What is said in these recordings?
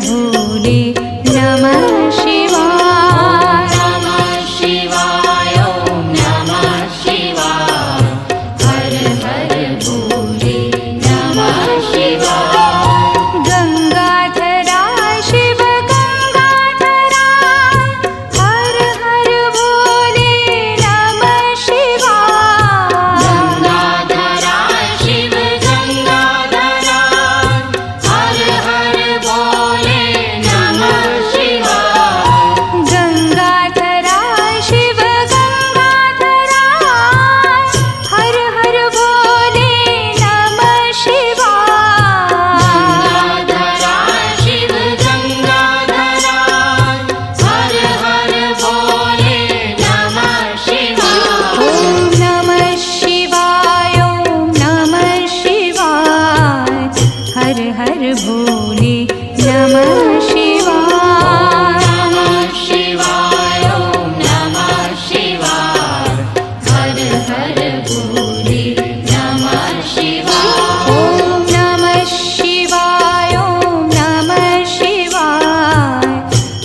भोले नमः शिवाय। नमः शिवाय ॐ नमः शिवाय। हर हर भोले नमः शिवाय। गंगाधरा शिव गंगाधरा हर हर भोले नमः शिवाय। गंगाधरा शिव गंगाधरा हर हर भोले नमः शिवाय। गंगाधरा शिव गंगाधरा हर हर भोले नमः शिवाय। गंगाधरा शिव गंगाधरा हर हर भोले नमः शिवाय। ओम नमः शिवाय ओम नमः शिवाय। हर हर भोले नमः शिवाय। नमः शिवाय ॐ नमः शिवाय। हर हर भोले नमः शिवाय। ओम नमः शिवाय ओम नमः शिवाय।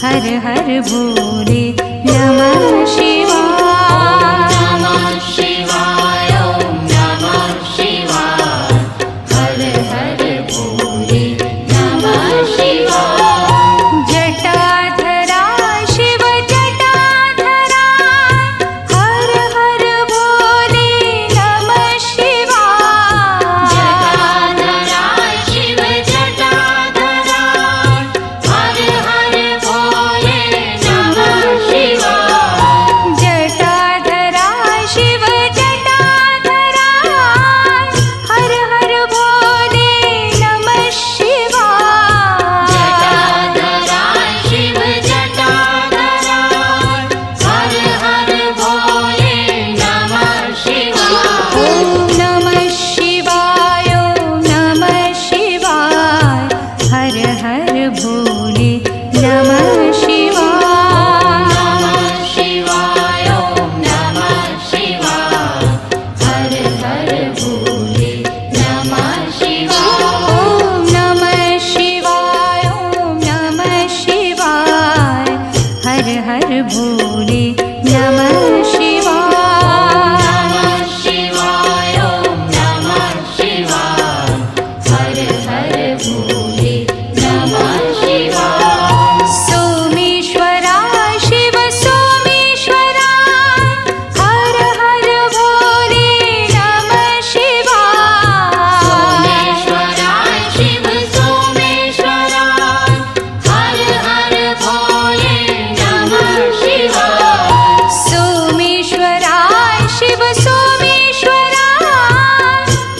हर हर भोले नमः शिवाय। नमः शिवाय ॐ नमः शिवाय। हर हर भोले नमः शिवाय। जटाधरा शिव जटाधरा हर हर भोले नमः शिवाय। जटाधरा शिव जटाधरा हर हर भोले नमः शिवाय। जटाधरा शिव जटाधरा हर हर भोले नमः शिवाय। जटाधरा शिव जटाधरा हर हर भोले नमः शिवाय। ओम नमः शिवाय ओम नमः शिवाय। हर हर भोले नमः शिवाय। नमः शिवाय ॐ नमः शिवाय। हर हर भोले नमः शिवाय। ओम नमः शिवाय ओम नमः शिवाय। हर हर भोले नमः शिवाय। नमः शिवाय ॐ नमः शिवाय। हर हर भोले नमः शिवाय। सोमेश्वरा शिव सोमेश्वरा हर हर भोले नमः शिवाय। सोमेश्वरा शिव सोमेश्वरा हर हर भोले नमः शिवाय। सोमेश्वरा शिव सोमेश्वरा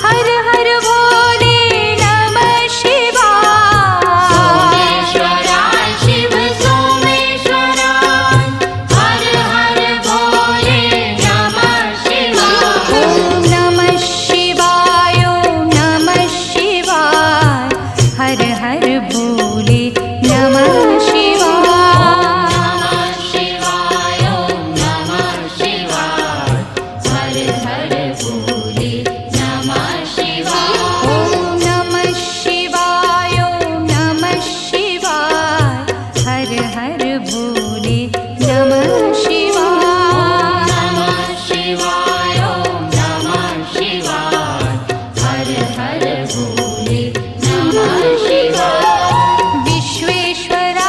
हर हर भोले नमः शिवाय। सोमेश्वरा शिव सोमेश्वरा हर हर भोले नमः शिवाय। ओम नमः शिवाय ओम नमः शिवाय। हर हर भोले नमः शिवाय। नमः शिवाय ॐ नमः शिवाय। हर हर भोले नमः शिवाय। ओम नमः शिवाय ओम नमः शिवाय। हर हर भोले नमः शिवाय। नमः शिवाय ॐ नमः शिवाय। हर हर भोले नमः शिवाय। विश्वेश्वरा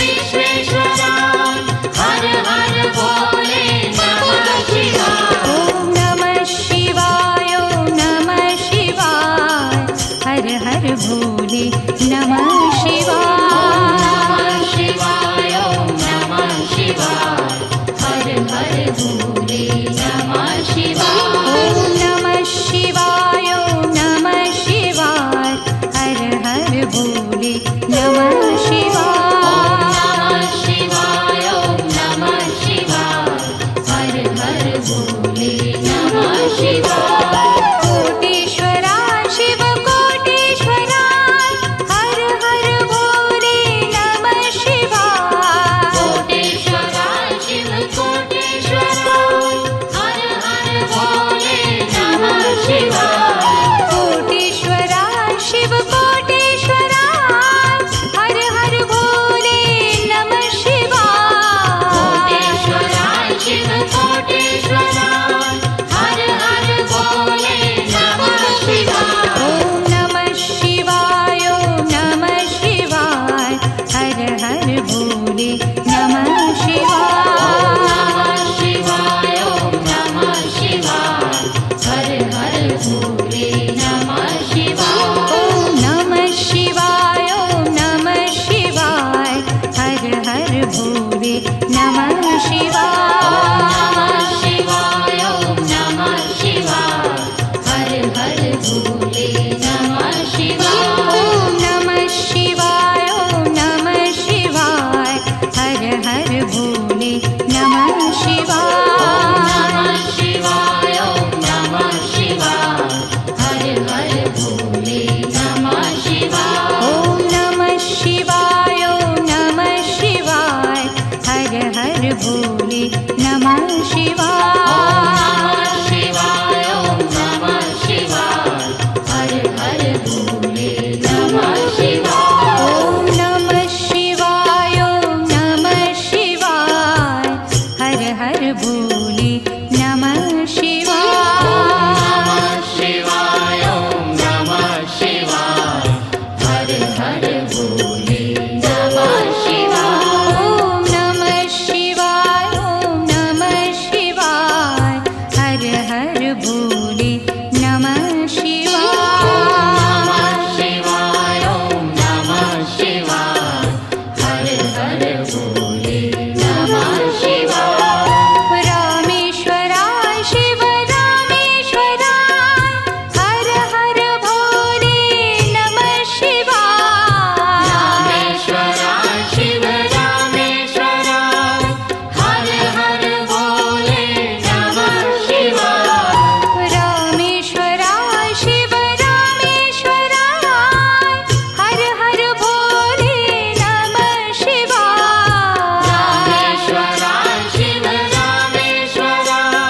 विश्वेश्वराय हर हर भोले नमः शिवाय ॐ नमः शिवाय ॐ नमः शिवाय हर हर भोले नमः शिवाय शिवाय ॐ नमः शिवाय हर हर भोले नमः शिवाय ॐ नमः शिवाय ॐ नमः शिवाय हर हर भोले नमः शिवाय शिवाय ॐ नमः शिवाय हर हर भोले नमः शिवाय कोटेश्वरा शिव कोटेश्वरा हर हर भोले नमः शिवाय कोटेश्वरा शिव कोटेश्वरा हर हर भोले नमः शिवाय कोटेश्वरा शिव कोटेश्वरा हर हर भोले नमः शिवाय कोटेश्वरा शिव कोटेश्वरा हर हर भोले नमः शिवाय ॐ नमः शिवाय ॐ नमः शिवाय हर हर भोले नमः शिवाय शिवाय ॐ नमः शिवाय हर हर भोले नमः शिवाय ॐ नमः शिवाय ॐ नमः शिवाय हर हर भोले नमः शिवाय शिवाय ॐ नमः शिवाय हर हर भोले नमः शिवाय ॐ नमः शिवाय ॐ नमः शिवाय हर हर भोले नमः शिवाय शिवाय ॐ नमः शिवाय हर हर भोले नमः शिवाय ॐ नमः शिवाय ॐ नमः शिवाय हर हर भोले नमः शिवाय शिवाय ॐ नमः शिवाय हर हर भोले नमः शिवाय ॐ नमः शिवाय ॐ नमः शिवाय हर हर भोले नमः शिवाय शिवाय ॐ नमः शिवाय हर हर भोले नमः शिवाय ॐ नमः शिवाय ॐ नमः शिवाय हर हर भोले नमः शिवाय शिवाय ॐ नमः शिवाय हर हर भोले नमः शिवाय रामेश्वराय शिव रामेश्वराय हर हर भोले नमः शिवाय रामेश्वराय शिव रामेश्वराय हर हर भोले नमः शिवाय रामेश्वराय शिव रामेश्वराय हर हर भोले नमः शिवाय रामेश्वराय शिव रामेश्वराय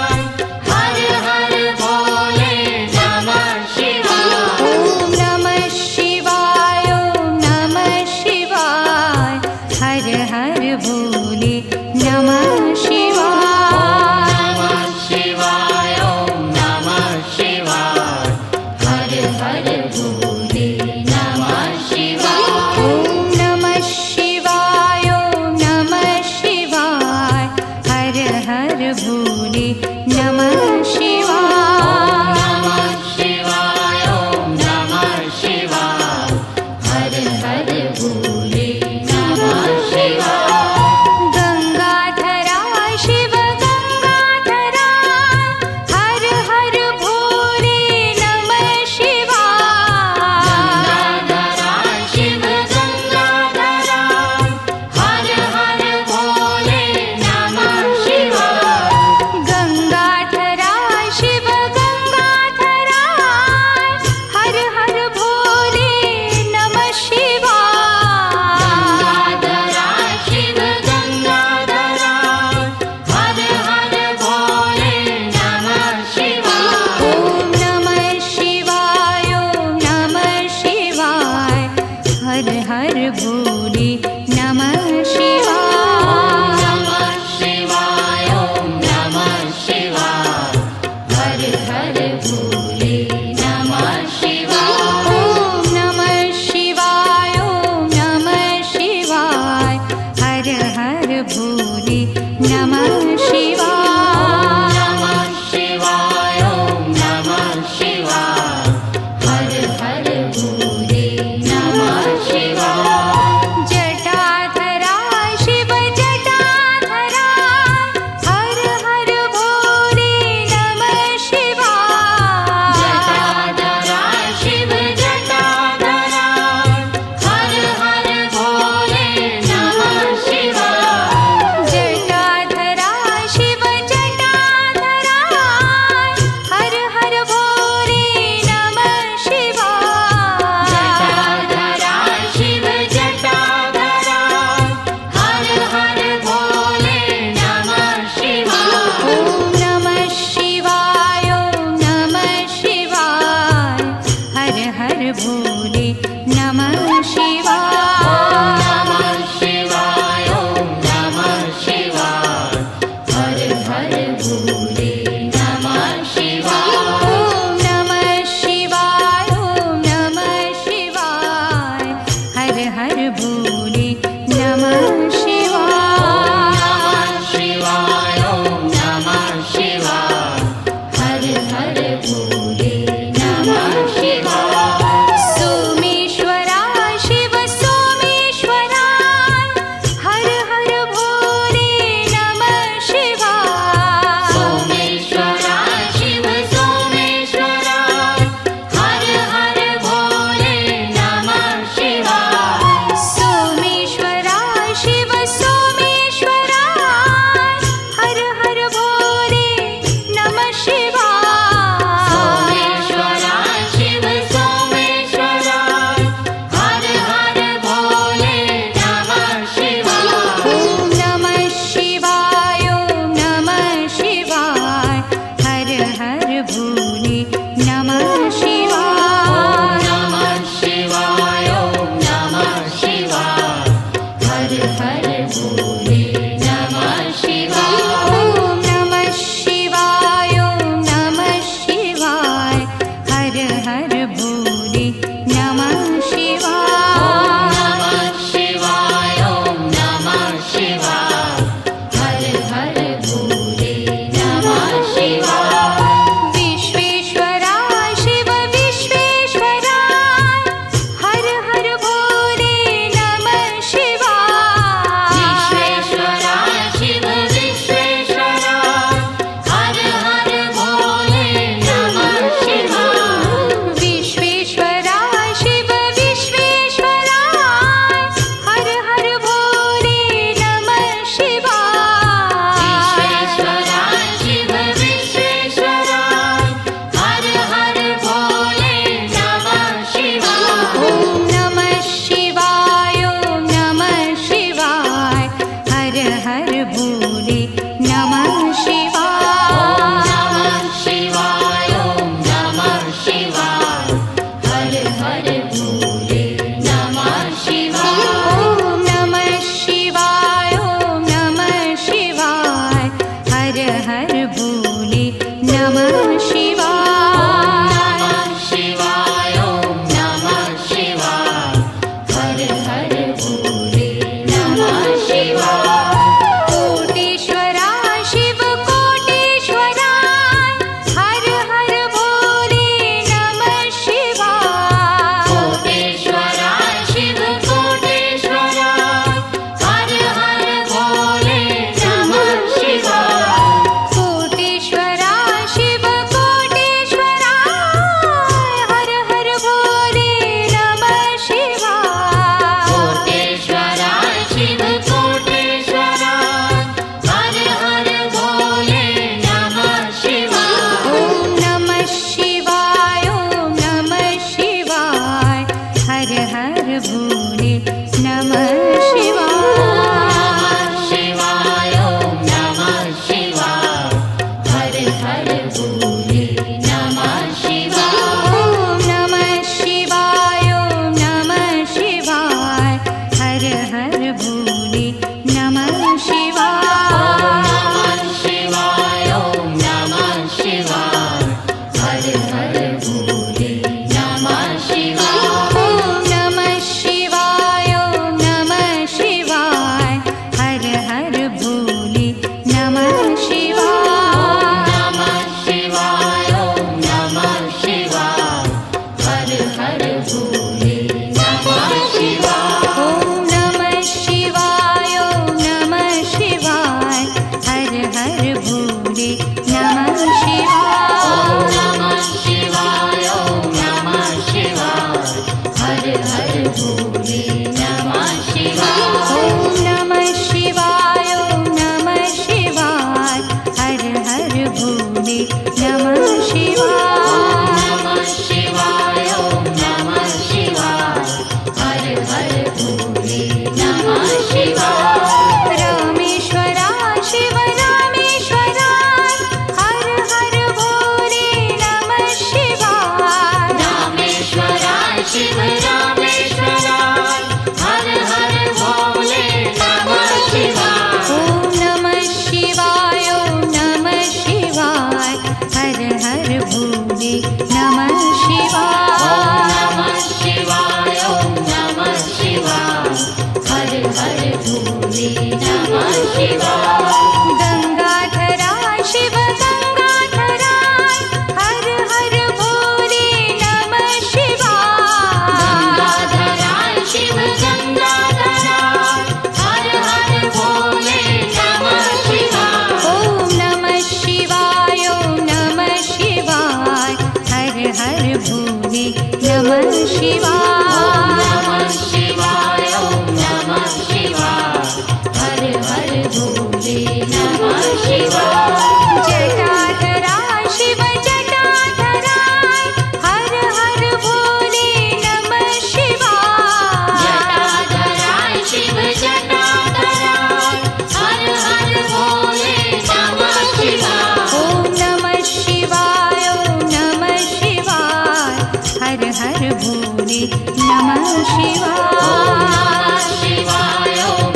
हर हर भोले नमः शिवाय ॐ नमः शिवाय ॐ नमः शिवाय हर हर भोले नमः शिवाय शिवाय ॐ नमः शिवाय हर हर भोले नमः शिवाय ॐ नमः शिवाय ॐ नमः शिवाय हर हर भोले नमः शिवाय शिवाय ॐ नमः शिवाय हर हर भोले नमः शिवाय गंगाधर हर भोले नमः शिवाय। ॐ नमः शिवाय ॐ नमः शिवाय हर हर भोले नमः शिवाय। नमः शिवाय ॐ नमः शिवाय हर हर भोले नमः शिवाय। विश्वेश्वरा शिव विश्वेश्वरा हर हर भोले नमः शिवाय। विश्वेश्वरा शिव विश्वेश्वरा हर हर भोले नमः शिवाय। विश्वेश्वरा शिव विश्वेश्वरा हर हर भोले नमः शिवाय। विश्वेश्वरा शिव विश्वेश्वरा हर हर भोले नमः शिवाय। ॐ नमः शिवाय ॐ नमः शिवाय हर हर भोले नमः शिवाय। नमः शिवाय ॐ नमः शिवाय हर हर भोले नमः शिवाय। ॐ नमः शिवाय ॐ नमः शिवाय हर हर भोले नमः शिवाय। नमः शिवाय ॐ नमः शिवाय हर हर भोले नमः शिवाय। कोटेश्वरा शिव कोटेश्वरा हर हर भोले नमः शिवाय। कोटेश्वरा शिव कोटेश्वरा हर हर भोले नमः शिवाय। कोटेश्वरा शिव कोटेश्वरा हर हर भोले नमः शिवाय। कोटेश्वरा शिव कोटेश्वरा हर हर भोले नमः शिवाय। ॐ नमः शिवाय ॐ नमः शिवाय हर हर भोले नमः शिवाय। शिवाय ॐ नमः शिवाय हर हर भोले नमः शिवाय। ॐ नमः शिवाय ॐ नमः शिवाय हर हर भोले नमः शिवाय। नमः शिवाय ॐ नमः शिवाय हर हर भोले नमः शिवाय। ॐ नमः शिवाय ॐ नमः शिवाय हर हर भोले नमः शिवाय। नमः शिवाय ॐ नमः शिवाय हर हर भोले नमः शिवाय। ॐ नमः शिवाय ॐ नमः शिवाय हर हर भोले नमः शिवाय। नमः शिवाय ॐ नमः शिवाय हर हर भोले नमः शिवाय। ॐ नमः शिवाय ॐ नमः शिवाय हर हर भोले नमः शिवाय। नमः शिवाय ॐ नमः शिवाय हर हर भोले नमः शिवाय। रामेश्वरा शिव रामेश्वरा हर हर भोले नमः शिवाय। रामेश्वरा शिव रामेश्वरा हर हर भोले नमः शिवाय। ॐ नमः शिवाय ॐ नमः शिवाय हर हर भोले नमः शिवाय। नमः शिवाय ॐ नमः शिवाय हर हर भोले नमः शिवाय। गंगाधरा शिव गंगाधरा हर हर भोले नमः शिवाय। गंगाधरा शिव गंगाधरा हर हर भोले नमः शिवाय। ॐ नमः शिवाय ॐ नमः शिवाय हर हर भोले नमः शिवाय। नमः शिवाय ॐ नमः शिवाय हर हर भोले नमः शिवाय। जटाधरा शिव जटाधरा हर हर भोले नमः शिवाय। जटाधरा शिव जटाधरा हर हर भोले नमः शिवाय। ॐ नमः शिवाय ॐ नमः शिवाय हर हर भोले नमः शिवाय। नमः शिवाय ॐ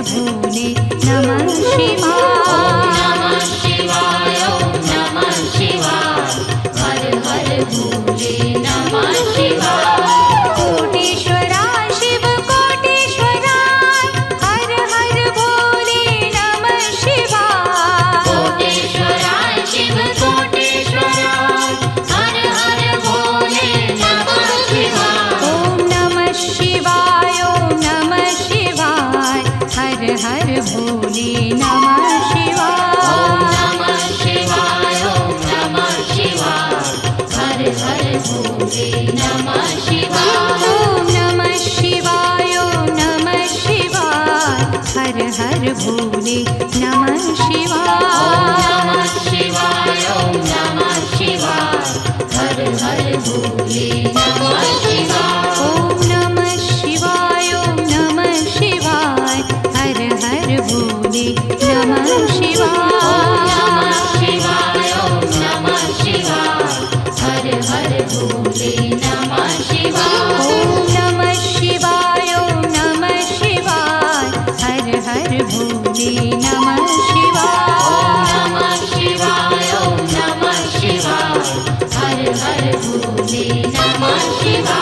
भोले नमः शिवाय। नमः शिवाय ओम नमः शिवाय हर हर भोले नमः शिवाय कोटीश्वरा शिव कोटीश्वरा हर हर भोले नमः शिवाय। कोटेश्वराय शिव कोटेश्वराय हर हर भोले नमः शिवाय ओम नमः शिवाय ओम नमः शिवाय हर हर भोले नमः शिवाय। ओम नमः शिवाय ओम नमः शिवाय हर हर भोले नमः शिवाय ओम नमः शिवाय ओम नमः शिवाय हर हर भोले नमः शिवाय। नमः शिवाय ओम नमः शिवाय हर हर भोले नमः शिवाय ओम नमः शिवाय ओम नमः शिवाय हर हर भोले नमः शिवाय। नमः शिवाय ओम नमः शिवाय हर हर भोले नमः शिवाय ओम नमः शिवाय ओम नमः शिवाय हर हर भोले नमः शिवाय। नमः शिवाय ओम नमः शिवाय हर हर भोले नमः शिवाय